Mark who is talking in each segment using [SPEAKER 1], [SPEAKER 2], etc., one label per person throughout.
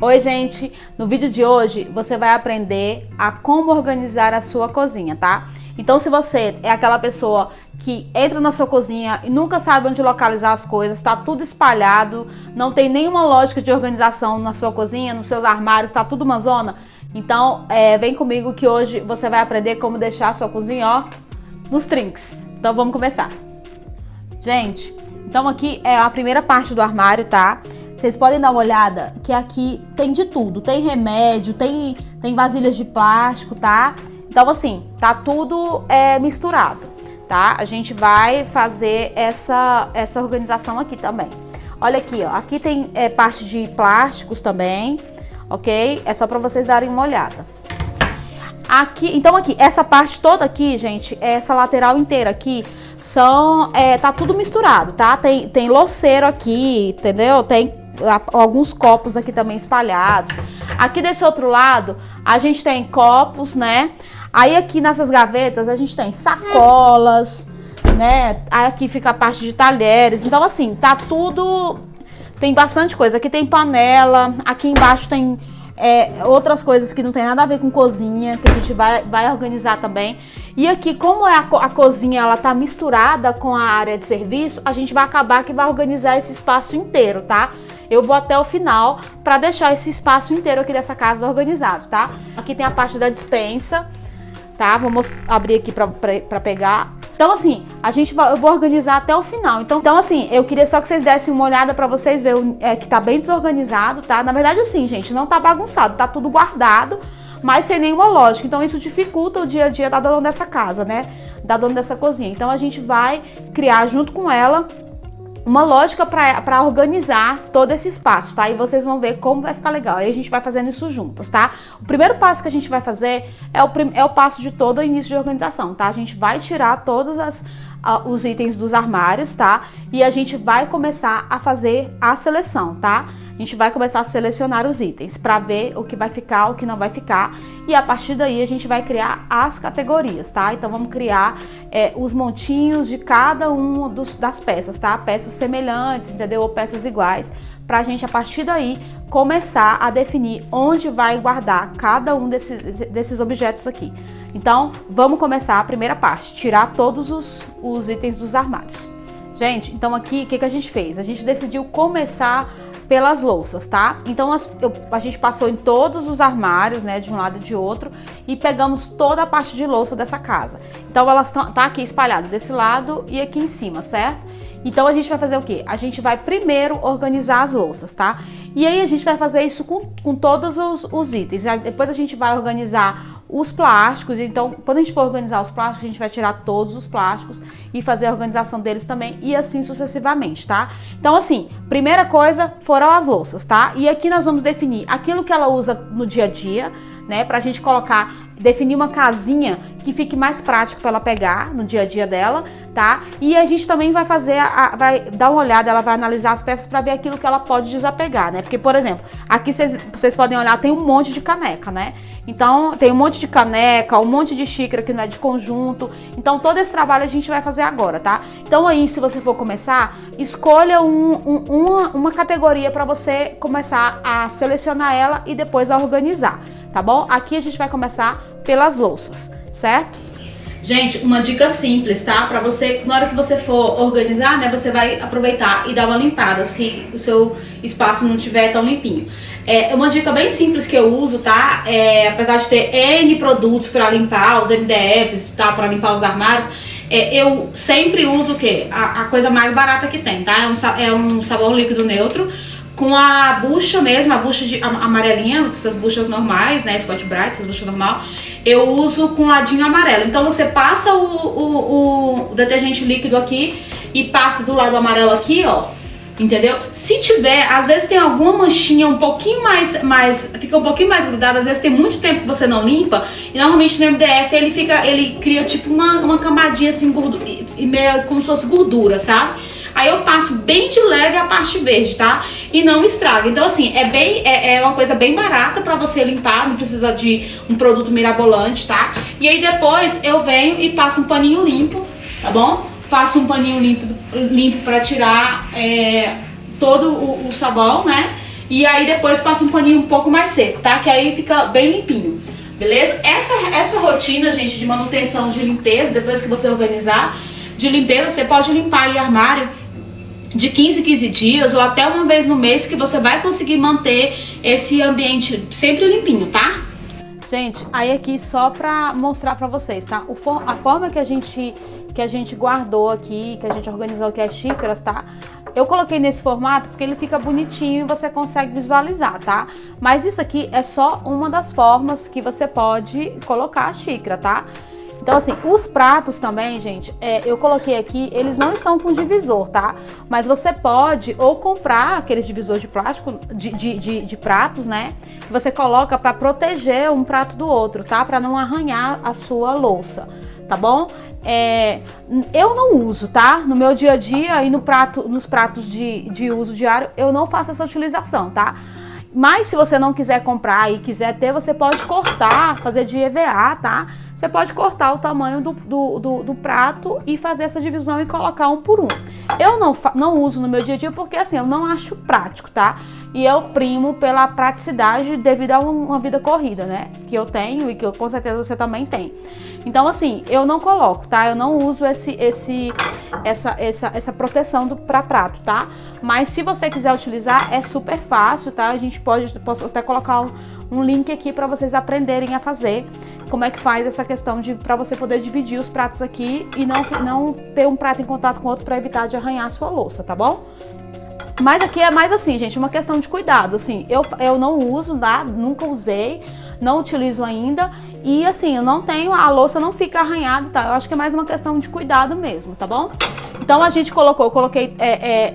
[SPEAKER 1] Oi, gente! No vídeo de hoje você vai aprender a como organizar a sua cozinha, tá? Então, se você é aquela pessoa que entra na sua cozinha e nunca sabe onde localizar as coisas, tá tudo espalhado, não tem nenhuma lógica de organização na sua cozinha, nos seus armários, tá tudo uma zona, então vem comigo que hoje você vai aprender como deixar a sua cozinha, ó, nos trinques. Então, vamos começar. Gente, então aqui é a primeira parte do armário, tá? Vocês podem dar uma olhada que aqui tem de tudo, tem remédio, tem vasilhas de plástico, tá? Então assim, tá tudo misturado, tá? A gente vai fazer essa organização aqui também. Olha aqui, ó, aqui tem parte de plásticos também, ok? É só pra vocês darem uma olhada. Aqui, então aqui, essa parte toda aqui, gente, essa lateral inteira aqui, tá tudo misturado, tá? Tem louceiro aqui, entendeu? Tem alguns copos aqui também espalhados. Aqui desse outro lado, a gente tem copos, né? Aí aqui nessas gavetas, a gente tem sacolas, né? Aí aqui fica a parte de talheres. Então assim, tá tudo... Tem bastante coisa. Aqui tem panela, aqui embaixo tem... outras coisas que não tem nada a ver com cozinha, que a gente vai organizar também. E aqui, como a cozinha ela tá misturada com a área de serviço, a gente vai acabar que vai organizar esse espaço inteiro, tá? Eu vou até o final para deixar esse espaço inteiro aqui dessa casa organizado, tá? Aqui tem a parte da despensa, tá? Vamos abrir aqui para pegar. Então assim, eu vou organizar até o final. Então assim, eu queria só que vocês dessem uma olhada para vocês verem que tá bem desorganizado, tá? Na verdade assim, gente, não tá bagunçado, tá tudo guardado, mas sem nenhuma lógica. Então isso dificulta o dia a dia da dona dessa casa, né? Da dona dessa cozinha. Então a gente vai criar junto com ela uma lógica para organizar todo esse espaço, tá? E vocês vão ver como vai ficar legal. Aí a gente vai fazendo isso juntas, tá? O primeiro passo que a gente vai fazer é o passo de todo o início de organização, tá? A gente vai tirar todos os itens dos armários, tá? E a gente vai começar a fazer a seleção, tá? A gente vai começar a selecionar os itens para ver o que vai ficar, o que não vai ficar. E a partir daí a gente vai criar as categorias, tá? Então vamos criar os montinhos de cada um das peças, tá? Peças semelhantes, entendeu? Ou peças iguais. Pra gente, a partir daí, começar a definir onde vai guardar cada um desses objetos aqui. Então, vamos começar a primeira parte. Tirar todos os itens dos armários. Gente, então aqui, o que a gente fez? A gente decidiu começar pelas louças, tá? Então a gente passou em todos os armários, né, de um lado e de outro, e pegamos toda a parte de louça dessa casa. Então elas tá aqui espalhadas desse lado e aqui em cima, certo? Então a gente vai fazer o quê? A gente vai primeiro organizar as louças, tá? E aí a gente vai fazer isso com todos os itens. Depois a gente vai organizar os plásticos. Então, quando a gente for organizar os plásticos, a gente vai tirar todos os plásticos e fazer a organização deles também, e assim sucessivamente, tá? Então, assim, primeira coisa foram as louças, tá? E aqui nós vamos definir aquilo que ela usa no dia a dia, né? Pra gente definir uma casinha que fique mais prático para ela pegar no dia a dia dela, tá? E a gente também vai vai dar uma olhada, ela vai analisar as peças para ver aquilo que ela pode desapegar, né? Porque, por exemplo, aqui vocês podem olhar, tem um monte de caneca, né? Então, tem um monte de caneca, um monte de xícara que não é de conjunto. Então, todo esse trabalho a gente vai fazer agora, tá? Então, aí, se você for começar, escolha uma categoria para você começar a selecionar ela e depois a organizar, tá bom? Aqui a gente vai começar pelas louças, certo? Gente, uma dica simples, tá? Pra você, na hora que você for organizar, né, você vai aproveitar e dar uma limpada se o seu espaço não estiver tão limpinho. É uma dica bem simples que eu uso, tá? Apesar de ter N produtos pra limpar, os MDFs, tá? Pra limpar os armários, eu sempre uso o quê? A coisa mais barata que tem, tá? É um sabão líquido neutro, com a bucha mesmo, a bucha amarelinha, essas buchas normais, né, Scotch Brite, essas buchas normal, eu uso com ladinho amarelo. Então você passa o detergente líquido aqui e passa do lado amarelo aqui, ó, entendeu? Se tiver, às vezes tem alguma manchinha um pouquinho fica um pouquinho mais grudada, às vezes tem muito tempo que você não limpa, e normalmente no MDF ele cria tipo uma camadinha assim, meio como se fosse gordura, sabe? Aí eu passo bem de leve a parte verde, tá? E não estraga. Então assim, é uma coisa bem barata pra você limpar, não precisa de um produto mirabolante, tá? E aí depois eu venho e passo um paninho limpo, tá bom? Passo um paninho limpo pra tirar todo o sabão, né? E aí depois passa um paninho um pouco mais seco, tá? Que aí fica bem limpinho, beleza? Essa rotina, gente, de manutenção de limpeza, depois que você organizar, de limpeza, você pode limpar aí armário de 15 em 15 dias ou até uma vez no mês, que você vai conseguir manter esse ambiente sempre limpinho, tá? Gente, aí aqui só pra mostrar pra vocês, tá? A forma que a gente guardou aqui, que a gente organizou aqui as xícaras, tá? Eu coloquei nesse formato porque ele fica bonitinho e você consegue visualizar, tá? Mas isso aqui é só uma das formas que você pode colocar a xícara, tá? Então, assim, os pratos também, gente, eu coloquei aqui, eles não estão com divisor, tá? Mas você pode ou comprar aqueles divisores de plástico, de pratos, né? Que você coloca para proteger um prato do outro, tá? Para não arranhar a sua louça, tá bom? Eu não uso, tá? No meu dia a dia e nos pratos de uso diário, eu não faço essa utilização, tá? Mas se você não quiser comprar e quiser ter, você pode cortar, fazer de EVA, tá? Você pode cortar o tamanho do prato e fazer essa divisão e colocar um por um. Eu não uso no meu dia a dia porque, assim, eu não acho prático, tá? E eu primo pela praticidade devido a uma vida corrida, né? Que eu tenho e que com certeza você também tem. Então, assim, eu não coloco, tá? Eu não uso essa proteção para prato, tá? Mas se você quiser utilizar, é super fácil, tá? Posso até colocar um link aqui para vocês aprenderem a fazer. Como é que faz essa questão para você poder dividir os pratos aqui e não ter um prato em contato com outro para evitar de arranhar a sua louça, tá bom? Mas aqui é mais assim, gente, uma questão de cuidado, assim, eu não uso, tá? Nunca usei, não utilizo ainda e, assim, a louça não fica arranhada, tá? Eu acho que é mais uma questão de cuidado mesmo, tá bom? Então eu coloquei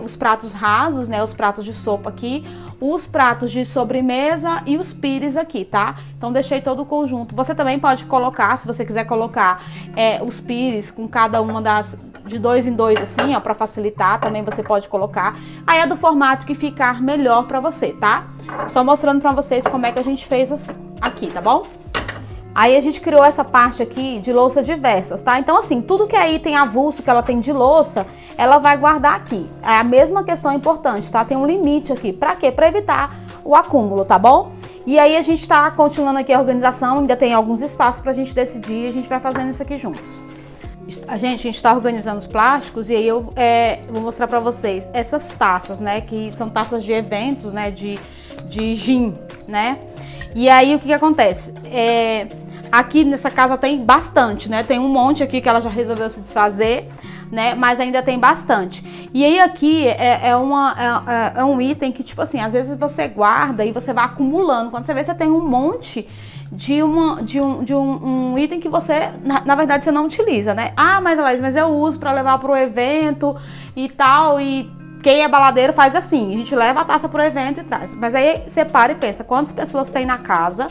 [SPEAKER 1] os pratos rasos, né, os pratos de sopa aqui, os pratos de sobremesa e os pires aqui, tá? Então deixei todo o conjunto. Você também pode colocar, se você quiser colocar os pires com cada uma de 2 em 2 assim, ó, pra facilitar, também você pode colocar. Aí é do formato que ficar melhor pra você, tá? Só mostrando pra vocês como é que a gente fez aqui, tá bom? Aí a gente criou essa parte aqui de louça diversas, tá? Então, assim, tudo que é item avulso que ela tem de louça, ela vai guardar aqui. É a mesma questão importante, tá? Tem um limite aqui. Pra quê? Pra evitar o acúmulo, tá bom? E aí a gente tá continuando aqui a organização, ainda tem alguns espaços pra gente decidir e a gente vai fazendo isso aqui juntos. A gente tá organizando os plásticos e aí eu vou mostrar pra vocês essas taças, né? Que são taças de eventos, né? De gin, né? E aí o que acontece? Aqui nessa casa tem bastante, né? Tem um monte aqui que ela já resolveu se desfazer, né? Mas ainda tem bastante. E aí aqui é um item que, tipo assim, às vezes você guarda e você vai acumulando. Quando você vê, você tem um monte de um item que você, na verdade, você não utiliza, né? Ah, mas eu uso para levar pro evento e tal, e quem é baladeiro faz assim, a gente leva a taça pro evento e traz. Mas aí você para e pensa, quantas pessoas tem na casa,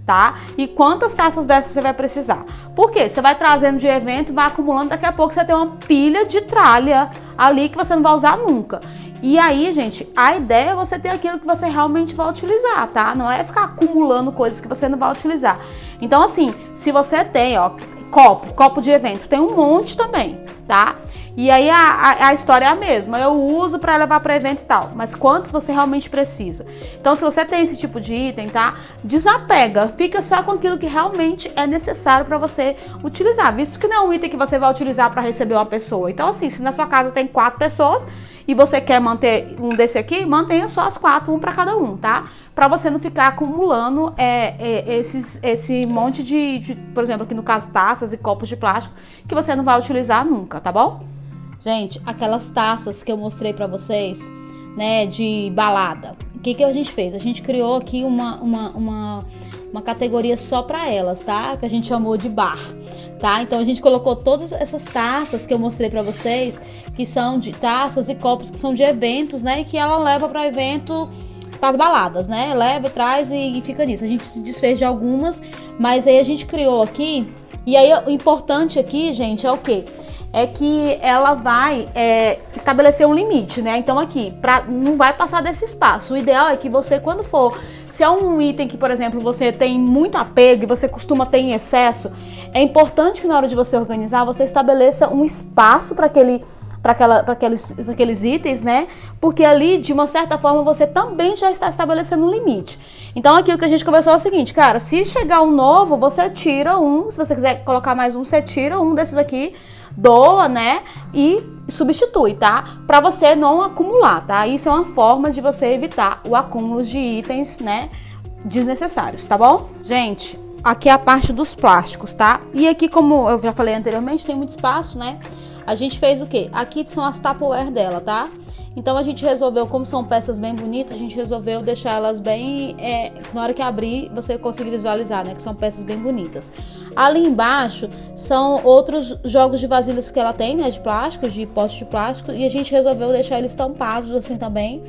[SPEAKER 1] tá? E quantas taças dessas você vai precisar? Por quê? Você vai trazendo de evento, vai acumulando, daqui a pouco você tem uma pilha de tralha ali que você não vai usar nunca. E aí, gente, a ideia é você ter aquilo que você realmente vai utilizar, tá? Não é ficar acumulando coisas que você não vai utilizar. Então, assim, se você tem, ó, copo de evento, tem um monte também, tá? E aí a história é a mesma, eu uso para levar para evento e tal, mas quantos você realmente precisa? Então, se você tem esse tipo de item, tá? Desapega, fica só com aquilo que realmente é necessário para você utilizar, visto que não é um item que você vai utilizar para receber uma pessoa. Então, assim, se na sua casa tem 4 pessoas e você quer manter um desse aqui, mantenha só as 4, um para cada um, tá? Para você não ficar acumulando esse monte de, por exemplo, aqui no caso, taças e copos de plástico que você não vai utilizar nunca, tá bom? Gente, aquelas taças que eu mostrei pra vocês, né, de balada. O que a gente fez? A gente criou aqui uma categoria só pra elas, tá? Que a gente chamou de bar, tá? Então a gente colocou todas essas taças que eu mostrei pra vocês, que são de taças e copos que são de eventos, né? E que ela leva pra evento, pras baladas, né? Leva, traz e fica nisso. A gente se desfez de algumas, mas aí a gente criou aqui. E aí o importante aqui, gente, é o quê? É que ela vai estabelecer um limite, né? Então aqui, não vai passar desse espaço. O ideal é que você, quando for, se é um item que, por exemplo, você tem muito apego e você costuma ter em excesso, é importante que na hora de você organizar, você estabeleça um espaço para para aqueles itens, né? Porque ali, de uma certa forma, você também já está estabelecendo um limite. Então, aqui o que a gente conversou é o seguinte, cara, se chegar um novo, você tira um, se você quiser colocar mais um, você tira um desses aqui, doa, né? E substitui, tá? Para você não acumular, tá? Isso é uma forma de você evitar o acúmulo de itens, né? Desnecessários, tá bom? Gente, aqui é a parte dos plásticos, tá? E aqui, como eu já falei anteriormente, tem muito espaço, né? A gente fez o quê? Aqui são as Tupperware dela, tá? Então a gente resolveu, como são peças bem bonitas, a gente resolveu deixar elas bem... na hora que abrir, você consegue visualizar, né? Que são peças bem bonitas. Ali embaixo são outros jogos de vasilhas que ela tem, né? De plástico, de pote de plástico. E a gente resolveu deixar eles tampados assim também.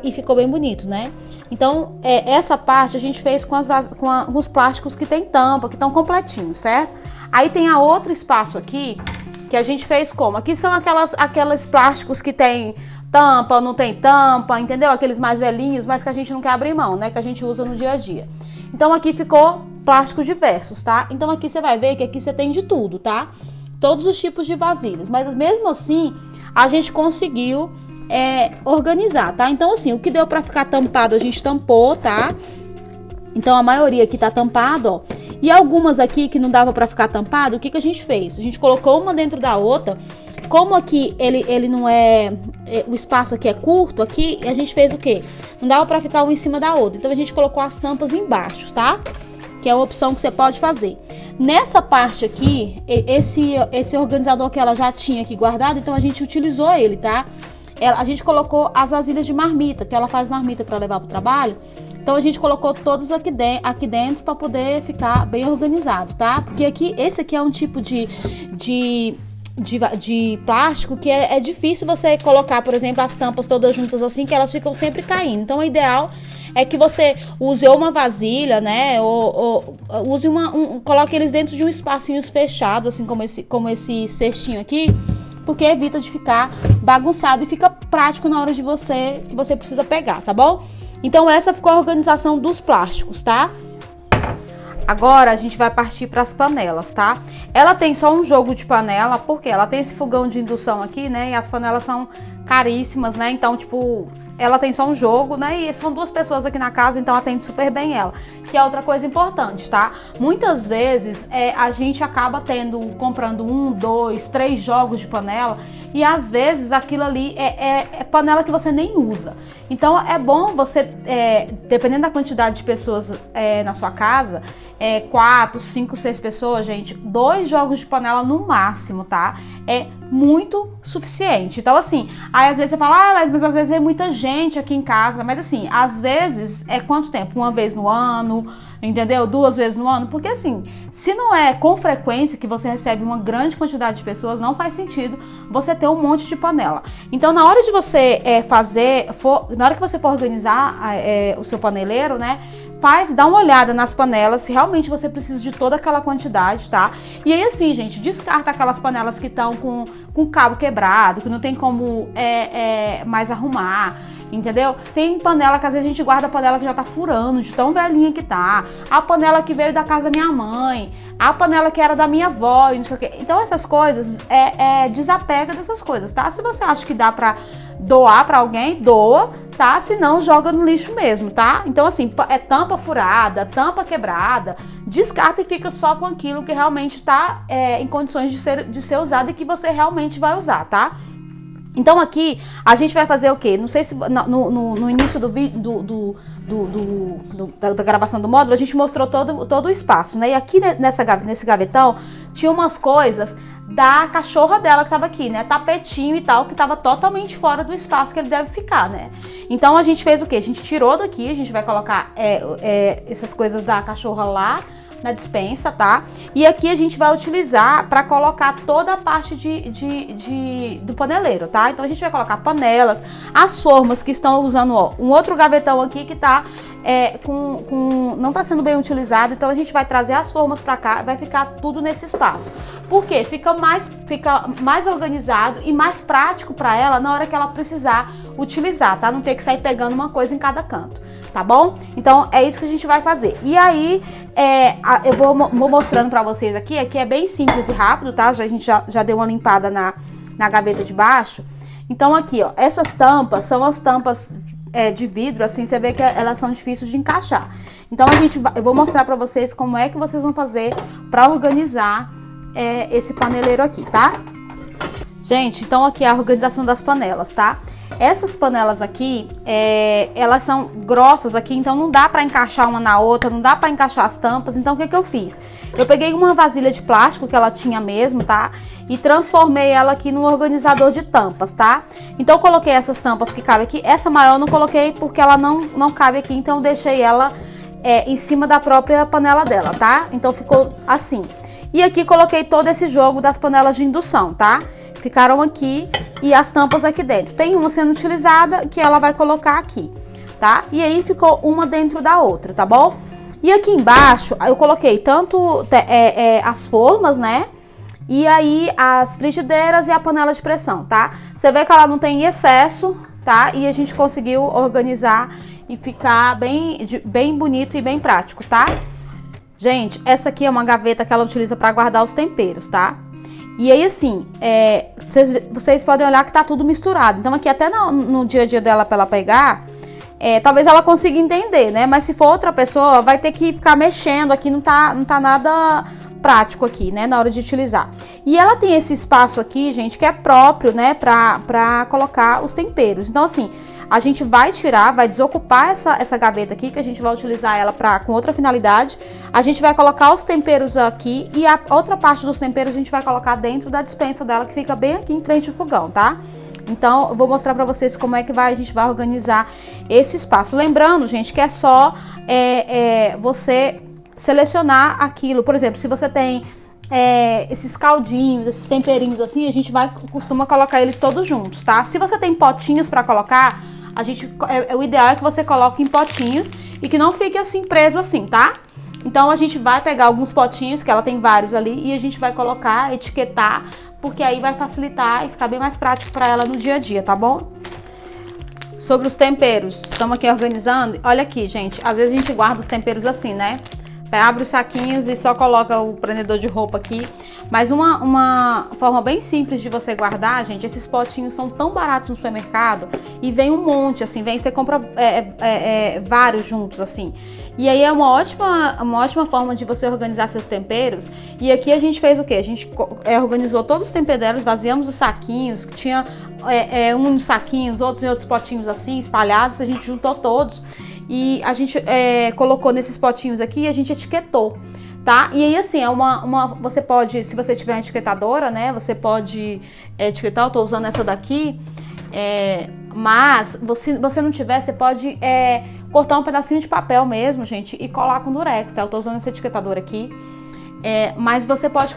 [SPEAKER 1] E ficou bem bonito, né? Então, essa parte a gente fez com os plásticos que tem tampa, que estão completinhos, certo? Aí tem a outro espaço aqui, que a gente fez como? Aqui são aqueles plásticos que tem tampa, não tem tampa, entendeu? Aqueles mais velhinhos, mas que a gente não quer abrir mão, né? Que a gente usa no dia a dia. Então, aqui ficou plásticos diversos, tá? Então, aqui você vai ver que aqui você tem de tudo, tá? Todos os tipos de vasilhas. Mas, mesmo assim, a gente conseguiu organizar, tá? Então, assim, o que deu pra ficar tampado, a gente tampou, tá? Então, a maioria aqui tá tampado, ó. E algumas aqui que não dava pra ficar tampado, o que a gente fez? A gente colocou uma dentro da outra. Como aqui ele não o espaço aqui é curto, aqui, a gente fez o quê? Não dava pra ficar uma em cima da outra. Então, a gente colocou as tampas embaixo, tá? Que é uma opção que você pode fazer. Nessa parte aqui, esse organizador que ela já tinha aqui guardado, então a gente utilizou ele, tá? A gente colocou as vasilhas de marmita, que ela faz marmita para levar para o trabalho. Então a gente colocou todos aqui dentro para poder ficar bem organizado, tá? Porque esse aqui é um tipo de plástico que é difícil você colocar, por exemplo, as tampas todas juntas assim, que elas ficam sempre caindo. Então o ideal é que você use uma vasilha, né? Ou use coloque eles dentro de um espacinho fechado, assim como esse cestinho aqui. Porque evita de ficar bagunçado e fica prático na hora que você precisa pegar, tá bom? Então essa ficou a organização dos plásticos, tá? Agora a gente vai partir para as panelas, tá? Ela tem só um jogo de panela, porque ela tem esse fogão de indução aqui, né? E as panelas são caríssimas, né? Então, tipo, ela tem só um jogo, né? E são 2 pessoas aqui na casa, então atende super bem ela. Que é outra coisa importante, tá? Muitas vezes a gente acaba comprando 1, 2, 3 jogos de panela e às vezes aquilo ali é panela que você nem usa. Então é bom você, dependendo da quantidade de pessoas na sua casa, 4, 5, 6 pessoas, gente, 2 jogos de panela no máximo, tá? É muito suficiente. Então, assim, aí às vezes você fala, mas às vezes tem muita gente aqui em casa. Mas assim, às vezes é quanto tempo? 1 vez no ano, entendeu? 2 vezes no ano. Porque assim, se não é com frequência que você recebe uma grande quantidade de pessoas, não faz sentido você ter um monte de panela. Então, na hora de você na hora que você for organizar o seu paneleiro, né? Dá uma olhada nas panelas, se realmente você precisa de toda aquela quantidade, tá? E aí, assim, gente, descarta aquelas panelas que estão com cabo quebrado, que não tem como mais arrumar, entendeu? Tem panela que às vezes a gente guarda a panela que já tá furando, de tão velhinha que tá. A panela que veio da casa da minha mãe, a panela que era da minha avó e não sei o quê. Então, essas coisas, desapega dessas coisas, tá? Se você acha que dá pra doar pra alguém, doa, tá? Se não, joga no lixo mesmo, tá? Então, assim, tampa furada, tampa quebrada, descarta e fica só com aquilo que realmente tá em condições de ser usado e que você realmente vai usar, tá? Então aqui a gente vai fazer o quê? Não sei se no início do vídeo da gravação do módulo a gente mostrou todo o espaço, né? E aqui nesse gavetão tinha umas coisas da cachorra dela que tava aqui, né? Tapetinho e tal, que tava totalmente fora do espaço que ele deve ficar, né? Então a gente fez o quê? A gente tirou daqui, a gente vai colocar essas coisas da cachorra lá na despensa, tá? E aqui a gente vai utilizar para colocar toda a parte do paneleiro, tá? Então a gente vai colocar panelas, as formas que estão usando, ó, um outro gavetão aqui que tá não tá sendo bem utilizado, então a gente vai trazer as formas para cá, vai ficar tudo nesse espaço. Por quê? Fica mais organizado e mais prático para ela na hora que ela precisar utilizar, tá? Não ter que sair pegando uma coisa em cada canto, tá bom? Então é isso que a gente vai fazer. E aí eu vou mostrando para vocês aqui é bem simples e rápido, tá? A gente já deu uma limpada na na gaveta de baixo. Então aqui, ó, essas tampas são as tampas de vidro, assim, você vê que elas são difíceis de encaixar. Então eu vou mostrar pra vocês como é que vocês vão fazer pra organizar esse paneleiro aqui, tá? Gente, então aqui é a organização das panelas, tá? Essas panelas aqui, elas são grossas aqui, então não dá pra encaixar uma na outra, não dá pra encaixar as tampas. Então o que que eu fiz? Eu peguei uma vasilha de plástico que ela tinha mesmo, tá? E transformei ela aqui num organizador de tampas, tá? Então eu coloquei essas tampas que cabem aqui. Essa maior eu não coloquei porque ela não cabe aqui, então eu deixei ela em cima da própria panela dela, tá? Então ficou assim. E aqui coloquei todo esse jogo das panelas de indução, tá? Ficaram aqui e as tampas aqui dentro. Tem uma sendo utilizada que ela vai colocar aqui, tá? E aí ficou uma dentro da outra, tá bom? E aqui embaixo eu coloquei tanto as formas, né? E aí as frigideiras e a panela de pressão, tá? Você vê que ela não tem excesso, tá? E a gente conseguiu organizar e ficar bem bonito e bem prático, tá? Gente, essa aqui é uma gaveta que ela utiliza para guardar os temperos, tá? E aí, assim, vocês podem olhar que tá tudo misturado. Então, aqui até no dia a dia dela pra ela pegar, talvez ela consiga entender, né? Mas se for outra pessoa, vai ter que ficar mexendo aqui, não tá nada prático aqui, né? Na hora de utilizar. E ela tem esse espaço aqui, gente, que é próprio, né? Pra colocar os temperos. Então, assim, a gente vai desocupar essa gaveta aqui, que a gente vai utilizar ela com outra finalidade. A gente vai colocar os temperos aqui e a outra parte dos temperos a gente vai colocar dentro da despensa dela, que fica bem aqui em frente ao fogão, tá? Então, eu vou mostrar pra vocês como é que a gente vai organizar esse espaço. Lembrando, gente, que é só você selecionar aquilo. Por exemplo, se você tem esses caldinhos, esses temperinhos assim, a gente costuma colocar eles todos juntos, tá? Se você tem potinhos pra colocar, o ideal é que você coloque em potinhos e que não fique assim preso assim, tá? Então a gente vai pegar alguns potinhos, que ela tem vários ali, e a gente vai colocar, etiquetar, porque aí vai facilitar e ficar bem mais prático pra ela no dia a dia, tá bom? Sobre os temperos, estamos aqui organizando. Olha aqui, gente, às vezes a gente guarda os temperos assim, né? Abre os saquinhos e só coloca o prendedor de roupa aqui. Mas uma forma bem simples de você guardar, gente, esses potinhos são tão baratos no supermercado e vem um monte, assim, você compra vários juntos, assim. E aí é uma ótima forma de você organizar seus temperos. E aqui a gente fez o quê? A gente organizou todos os temperos, vaziamos os saquinhos, que tinha uns saquinhos, outros em outros potinhos assim, espalhados, a gente juntou todos. E a gente colocou nesses potinhos aqui e a gente etiquetou, tá? E aí, assim, você pode, se você tiver uma etiquetadora, né? Você pode etiquetar, eu tô usando essa daqui. Mas, se você não tiver, você pode cortar um pedacinho de papel mesmo, gente, e colar com durex, tá? Eu tô usando esse etiquetador aqui. Mas você pode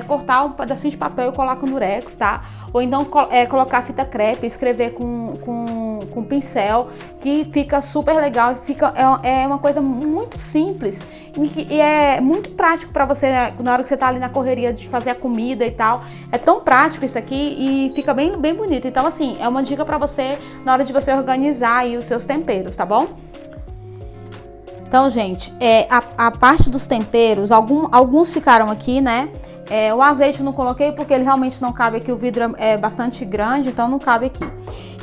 [SPEAKER 1] cortar um pedacinho de papel e colar com durex, tá? Ou então colocar fita crepe, escrever com pincel, que fica super legal. É uma coisa muito simples e é muito prático pra você, na hora que você tá ali na correria de fazer a comida e tal. É tão prático isso aqui e fica bem bonito. Então, assim, é uma dica pra você na hora de você organizar aí os seus temperos, tá bom? Então, gente, a parte dos temperos, alguns ficaram aqui, né? O azeite eu não coloquei porque ele realmente não cabe aqui, o vidro é bastante grande, então não cabe aqui.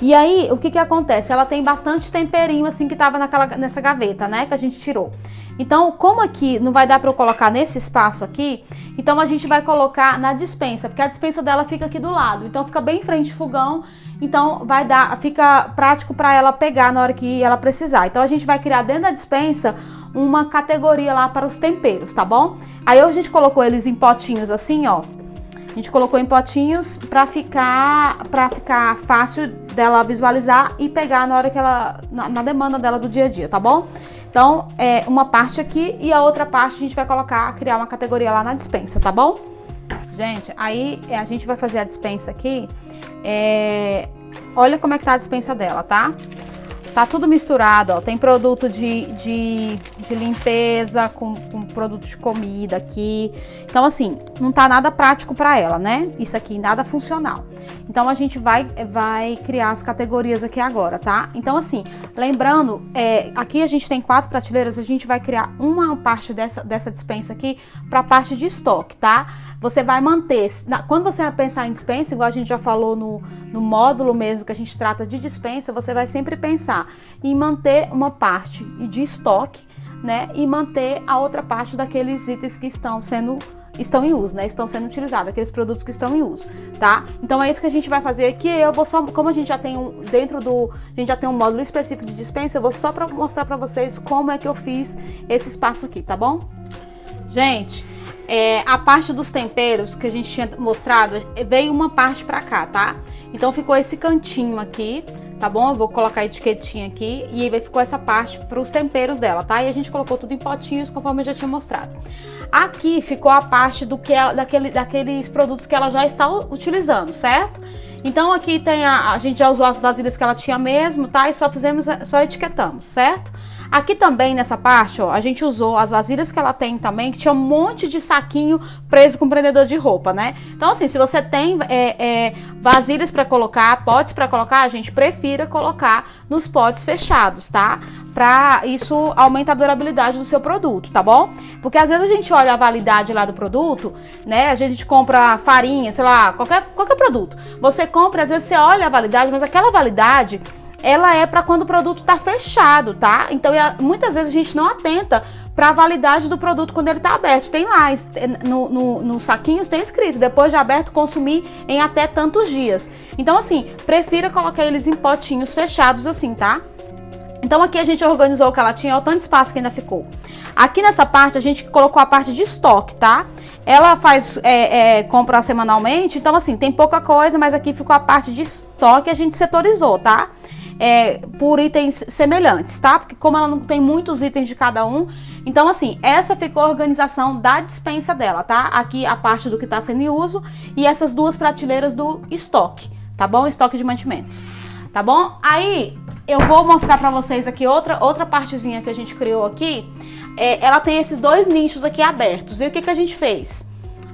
[SPEAKER 1] E aí, o que acontece? Ela tem bastante temperinho, assim, que tava nessa gaveta, né? Que a gente tirou. Então, como aqui não vai dar pra eu colocar nesse espaço aqui, então a gente vai colocar na despensa, porque a despensa dela fica aqui do lado. Então, fica bem em frente ao fogão. Então, fica prático para ela pegar na hora que ela precisar. Então, a gente vai criar dentro da despensa uma categoria lá para os temperos, tá bom? Aí, a gente colocou eles em potinhos assim, ó. A gente colocou em potinhos para ficar fácil dela visualizar e pegar na hora que na demanda dela do dia a dia, tá bom? Então, uma parte aqui e a outra parte a gente vai criar uma categoria lá na despensa, tá bom? Gente, aí a gente vai fazer a despensa aqui. Olha como é que tá a despensa dela, tá? tá tudo misturado, ó. Tem produto de limpeza com produto de comida aqui. Então, assim, não tá nada prático para ela, né? Isso aqui, nada funcional. Então, a gente vai criar as categorias aqui agora, tá? Então, assim, lembrando, aqui a gente tem 4 prateleiras, a gente vai criar uma parte dessa dispensa aqui para a parte de estoque, tá? Você vai manter, quando você vai pensar em dispensa, igual a gente já falou no módulo mesmo que a gente trata de dispensa, você vai sempre pensar em manter uma parte de estoque, né? E manter a outra parte daqueles itens que estão em uso, né? Estão sendo utilizados, aqueles produtos que estão em uso, tá? Então é isso que a gente vai fazer aqui. Eu vou só, como a gente já tem a gente já tem um módulo específico de dispensa, eu vou só para mostrar para vocês como é que eu fiz esse espaço aqui, tá bom? Gente, a parte dos temperos que a gente tinha mostrado, veio uma parte para cá, tá? Então ficou esse cantinho aqui, tá bom? Eu vou colocar a etiquetinha aqui e aí ficou essa parte para os temperos dela, tá? E a gente colocou tudo em potinhos, conforme eu já tinha mostrado. Aqui ficou a parte daqueles produtos que ela já está utilizando, certo? Então aqui tem a gente já usou as vasilhas que ela tinha mesmo, tá? E só etiquetamos, certo? Aqui também nessa parte, ó, a gente usou as vasilhas que ela tem também, que tinha um monte de saquinho preso com prendedor de roupa, né? Então assim, se você tem vasilhas para colocar, potes para colocar, a gente prefira colocar nos potes fechados, tá? Pra isso aumentar a durabilidade do seu produto, tá bom? Porque às vezes a gente olha a validade lá do produto, né? A gente compra farinha, sei lá, qualquer produto. Você compra, às vezes você olha a validade, mas aquela validade ela é para quando o produto tá fechado, tá? Então, muitas vezes a gente não atenta para a validade do produto quando ele tá aberto. Tem lá, no saquinhos tem escrito, depois de aberto, consumir em até tantos dias. Então, assim, prefira colocar eles em potinhos fechados assim, tá? Então, aqui a gente organizou o que ela tinha, olha o tanto de espaço que ainda ficou. Aqui nessa parte, a gente colocou a parte de estoque, tá? Ela compra semanalmente, então, assim, tem pouca coisa, mas aqui ficou a parte de estoque, a gente setorizou, tá? Por itens semelhantes, tá? Porque como ela não tem muitos itens de cada um, então assim, essa ficou a organização da dispensa dela, tá? Aqui a parte do que tá sendo em uso e essas 2 prateleiras do estoque, tá bom? Estoque de mantimentos, tá bom? Aí eu vou mostrar pra vocês aqui outra partezinha que a gente criou aqui. Ela tem esses 2 nichos aqui abertos. E o que a gente fez?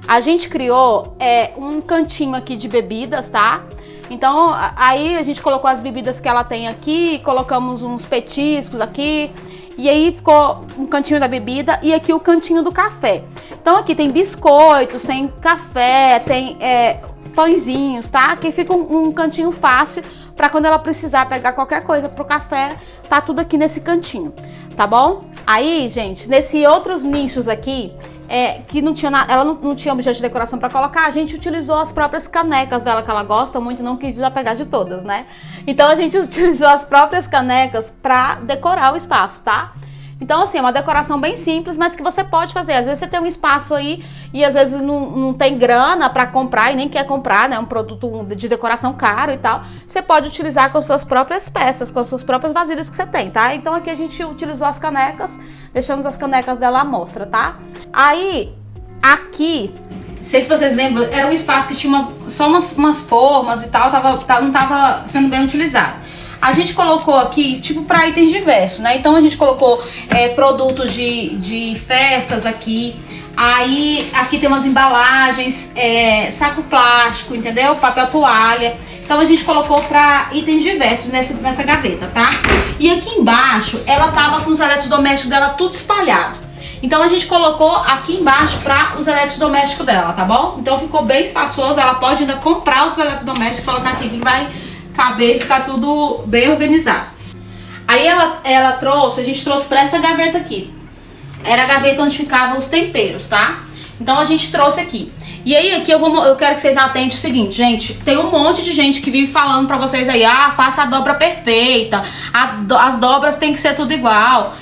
[SPEAKER 1] A gente criou um cantinho aqui de bebidas, tá? Então, aí a gente colocou as bebidas que ela tem aqui, colocamos uns petiscos aqui, e aí ficou um cantinho da bebida e aqui o cantinho do café. Então, aqui tem biscoitos, tem café, tem pãezinhos, tá? Aqui fica um cantinho fácil para quando ela precisar pegar qualquer coisa pro café, tá tudo aqui nesse cantinho, tá bom? Aí, gente, nesses outros nichos aqui, que não tinha ela não tinha objeto de decoração para colocar, a gente utilizou as próprias canecas dela, que ela gosta muito, não quis desapegar de todas, né? Então a gente utilizou as próprias canecas para decorar o espaço, tá? Então assim, é uma decoração bem simples, mas que você pode fazer. Às vezes você tem um espaço aí e às vezes não tem grana para comprar e nem quer comprar, né? Um produto de decoração caro e tal. Você pode utilizar com suas próprias peças, com as suas próprias vasilhas que você tem, tá? Então aqui a gente utilizou as canecas, deixamos as canecas dela à mostra, tá? Aí, aqui, não sei se vocês lembram, era um espaço que tinha só umas formas e tal, não tava sendo bem utilizado. A gente colocou aqui, tipo, para itens diversos, né? Então a gente colocou produtos de festas aqui. Aí aqui tem umas embalagens, saco plástico, entendeu? Papel toalha. Então a gente colocou para itens diversos nessa gaveta, tá? E aqui embaixo ela tava com os eletrodomésticos dela tudo espalhado. Então a gente colocou aqui embaixo para os eletrodomésticos dela, tá bom? Então ficou bem espaçoso, ela pode ainda comprar os eletrodomésticos e colocar aqui que vai caber e ficar tudo bem organizado. Aí a gente trouxe para essa gaveta aqui. Era a gaveta onde ficavam os temperos, tá? Então a gente trouxe aqui. E aí aqui eu quero que vocês atentem o seguinte, gente, tem um monte de gente que vive falando pra vocês aí, faça a dobra perfeita, as dobras tem que ser tudo igual.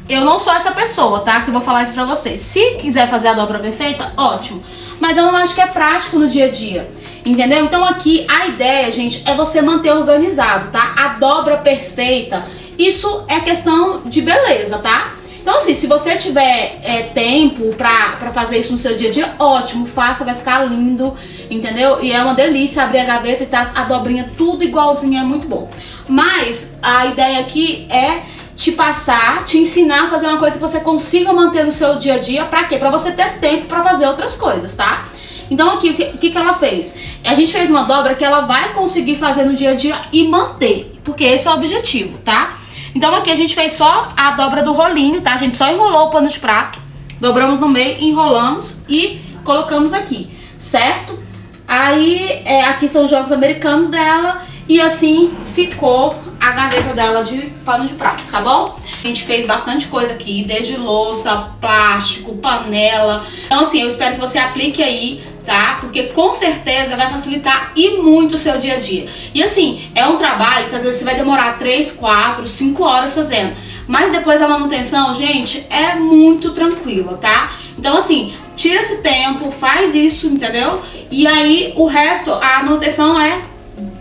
[SPEAKER 1] Eu não sou essa pessoa, tá? Que eu vou falar isso pra vocês. Se quiser fazer a dobra perfeita, ótimo. Mas eu não acho que é prático no dia a dia. Entendeu? Então aqui a ideia, gente, é você manter organizado, tá? A dobra perfeita, isso é questão de beleza, tá? Então assim, se você tiver tempo pra fazer isso no seu dia a dia, ótimo, faça, vai ficar lindo, entendeu? E é uma delícia abrir a gaveta e tá a dobrinha tudo igualzinha, é muito bom. Mas a ideia aqui é te ensinar a fazer uma coisa que você consiga manter no seu dia a dia. Pra quê? Pra você ter tempo pra fazer outras coisas, tá? Então aqui, o que ela fez? A gente fez uma dobra que ela vai conseguir fazer no dia a dia e manter, porque esse é o objetivo, tá? Então aqui a gente fez só a dobra do rolinho, tá? A gente só enrolou o pano de prato, dobramos no meio, enrolamos e colocamos aqui, certo? Aí aqui são os jogos americanos dela e assim ficou a gaveta dela de pano de prato, tá bom? A gente fez bastante coisa aqui, desde louça, plástico, panela. Então assim, eu espero que você aplique aí, tá? Porque com certeza vai facilitar e muito o seu dia a dia. E assim, é um trabalho que às vezes você vai demorar 3, 4, 5 horas fazendo. Mas depois a manutenção, gente, é muito tranquila, tá? Então assim, tira esse tempo, faz isso, entendeu? E aí o resto, a manutenção é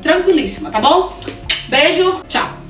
[SPEAKER 1] tranquilíssima, tá bom? Beijo, tchau!